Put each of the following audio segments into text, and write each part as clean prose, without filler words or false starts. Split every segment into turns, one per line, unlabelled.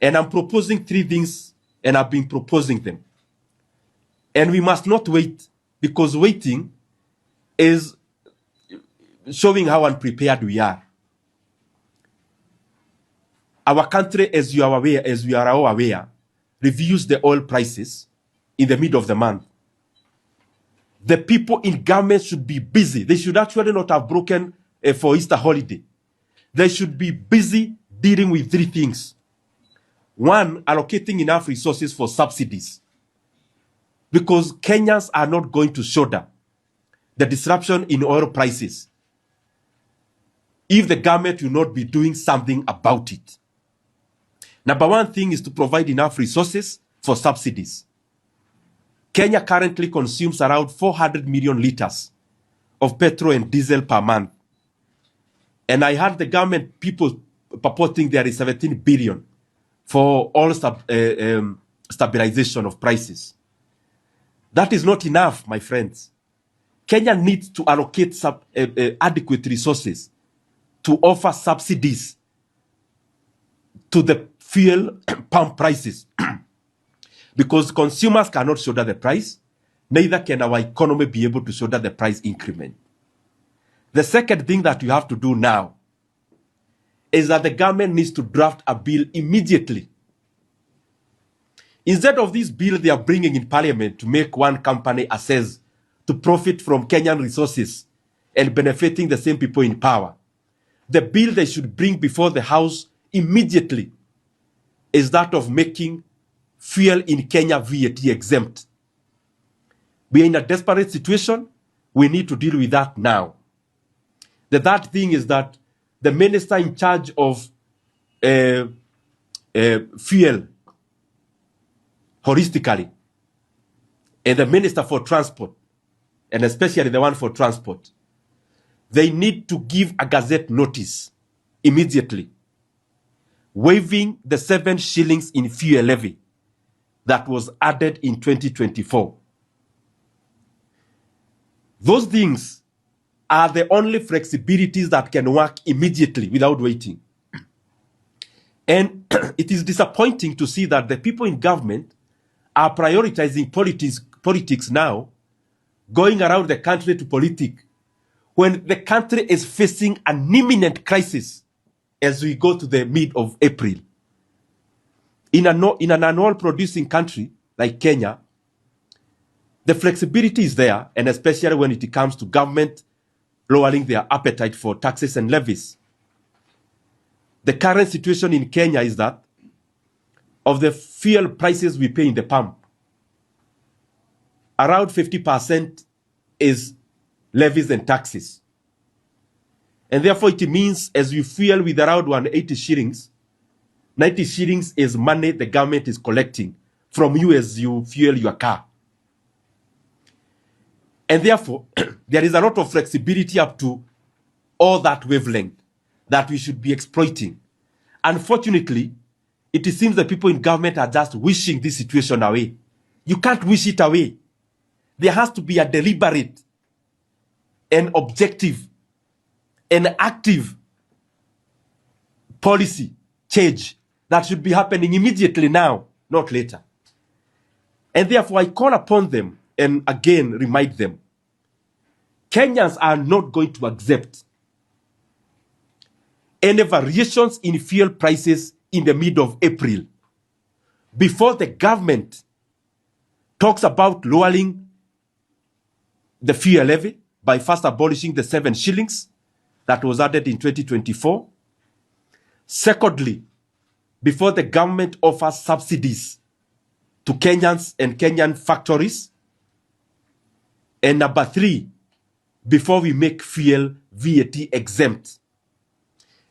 And I'm proposing 3 things, and I've been proposing them. And we must not wait, because waiting is showing how unprepared we are. Our country, as you are all aware, reviews the oil prices in the middle of the month. The people in government should be busy. They should actually not have broken for Easter holiday. They should be busy dealing with 3 things. 1, allocating enough resources for subsidies. Because Kenyans are not going to shoulder the disruption in oil prices if the government will not be doing something about it. Number 1 thing is to provide enough resources for subsidies. Kenya currently consumes around 400 million liters of petrol and diesel per month. And I heard the government people purporting there is 17 billion for all stabilization of prices. That is not enough, my friends. Kenya needs to allocate adequate resources to offer subsidies to the fuel pump prices. Because consumers cannot shoulder the price, neither can our economy be able to shoulder the price increment. The second thing that you have to do now is that the government needs to draft a bill immediately. Instead of this bill they are bringing in parliament to make one company assess to profit from Kenyan resources and benefiting the same people in power, the bill they should bring before the House immediately is that of making fuel in Kenya VAT exempt. We are in a desperate situation. We need to deal with that now. The third thing is that the minister in charge of fuel holistically, and the minister for transport, and especially the one for transport, they need to give a gazette notice immediately, waiving the 7 shillings in fuel levy that was added in 2024. Those things are the only flexibilities that can work immediately without waiting. And it is disappointing to see that the people in government are prioritizing politics now, going around the country to politic, when the country is facing an imminent crisis as we go to the mid of April. In an oil-producing country like Kenya, the flexibility is there, and especially when it comes to government lowering their appetite for taxes and levies. The current situation in Kenya is that of the fuel prices we pay in the pump, around 50% is levies and taxes. And therefore it means as you fuel with around 180 shillings, 90 shillings is money the government is collecting from you as you fuel your car. And therefore, there is a lot of flexibility up to all that wavelength that we should be exploiting. Unfortunately, it seems the people in government are just wishing this situation away. You can't wish it away. There has to be a deliberate and objective and active policy change that should be happening immediately now, not later. And therefore, I call upon them and again remind them, Kenyans are not going to accept any variations in fuel prices in the middle of April before the government talks about lowering the fuel levy by first abolishing the 7 shillings that was added in 2024. Secondly, before the government offers subsidies to Kenyans and Kenyan factories. And number 3, before we make fuel VAT exempt.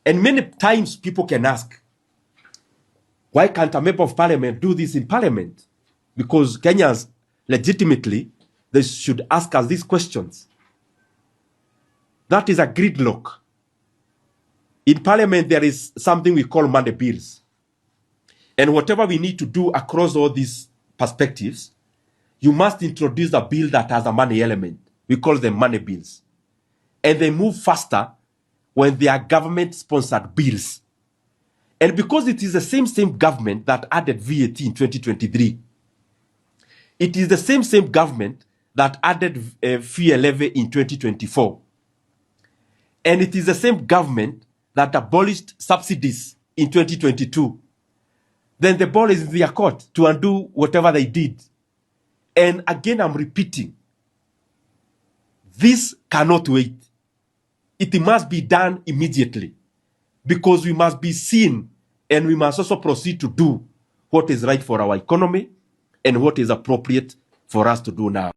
And many times people can ask, why can't a member of parliament do this in parliament? Because Kenyans, legitimately, they should ask us these questions. That is a gridlock. In parliament, there is something we call money bills. And whatever we need to do across all these perspectives, you must introduce a bill that has a money element. We call them money bills. And they move faster when they are government-sponsored bills. And because it is the same government that added VAT in 2023, it is the same government that added fuel levy in 2024. And it is the same government that abolished subsidies in 2022. Then the ball is in their court to undo whatever they did. And again, I'm repeating, this cannot wait. It must be done immediately, because we must be seen and we must also proceed to do what is right for our economy and what is appropriate for us to do now.